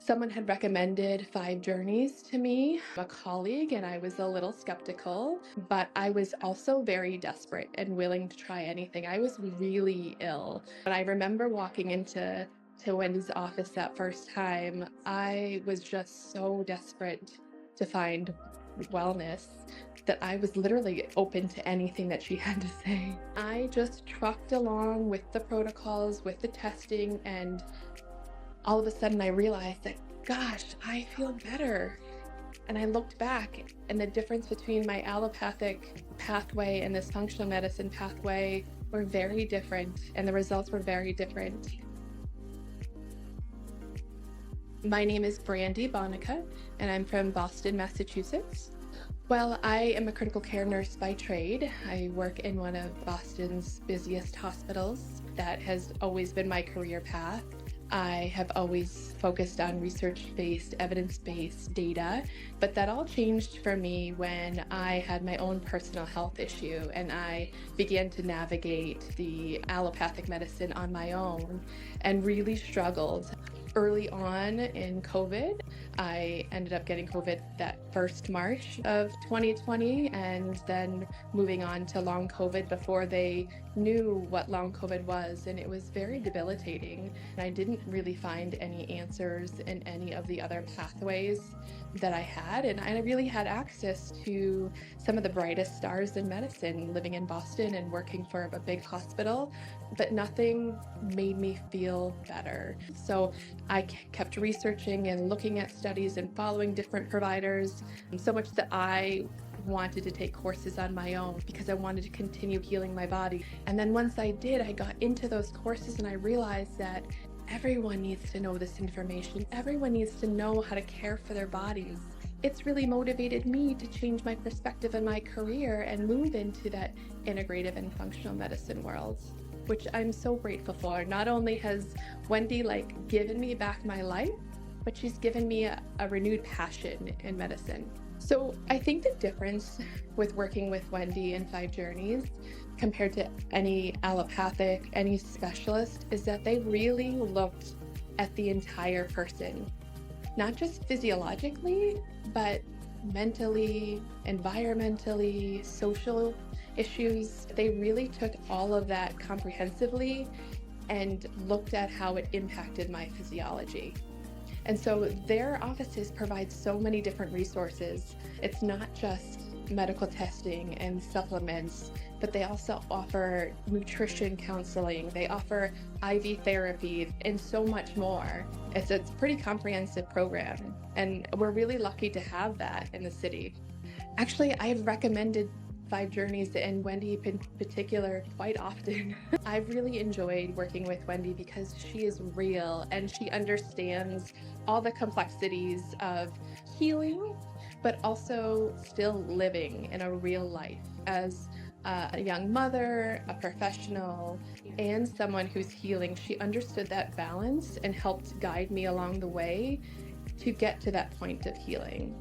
Someone had recommended Five Journeys to me, a colleague, and I was a little skeptical, but I was also very desperate and willing to try anything. I was really ill. But I remember walking into Wendy's office that first time. I was just so desperate to find wellness that I was literally open to anything that she had to say. I just trucked along with the protocols, with the testing, and all of a sudden I realized that, gosh, I feel better. And I looked back, and the difference between my allopathic pathway and this functional medicine pathway were very different, and the results were very different. My name is Brandy Bionca, and I'm from Boston, Massachusetts. Well, I am a critical care nurse by trade. I work in one of Boston's busiest hospitals. That has always been my career path. I have always focused on research-based, evidence-based data, but that all changed for me when I had my own personal health issue and I began to navigate the allopathic medicine on my own and really struggled. Early on in COVID, I ended up getting COVID that first March of 2020, and then moving on to long COVID before they knew what long COVID was, and it was very debilitating. And I didn't really find any answers in any of the other pathways that I had, and I really had access to some of the brightest stars in medicine, living in Boston and working for a big hospital, but nothing made me feel better. So I kept researching and looking at studies and following different providers, so much that I wanted to take courses on my own because I wanted to continue healing my body. And then once I did, I got into those courses and I realized that everyone needs to know this information. Everyone needs to know how to care for their bodies. It's really motivated me to change my perspective in my career and move into that integrative and functional medicine world, which I'm so grateful for. Not only has Wendy given me back my life, but she's given me a renewed passion in medicine. So I think the difference with working with Wendy and Five Journeys compared to any allopathic, any specialist, is that they really looked at the entire person, not just physiologically, but mentally, environmentally, social issues. They really took all of that comprehensively and looked at how it impacted my physiology. And so their offices provide so many different resources. It's not just medical testing and supplements, but they also offer nutrition counseling. They offer IV therapy and so much more. It's a pretty comprehensive program, and we're really lucky to have that in the city. Actually, I've recommended Five Journeys and Wendy in particular quite often. I've really enjoyed working with Wendy because she is real and she understands all the complexities of healing, but also still living in a real life as a young mother, a professional, and someone who's healing. She understood that balance and helped guide me along the way to get to that point of healing.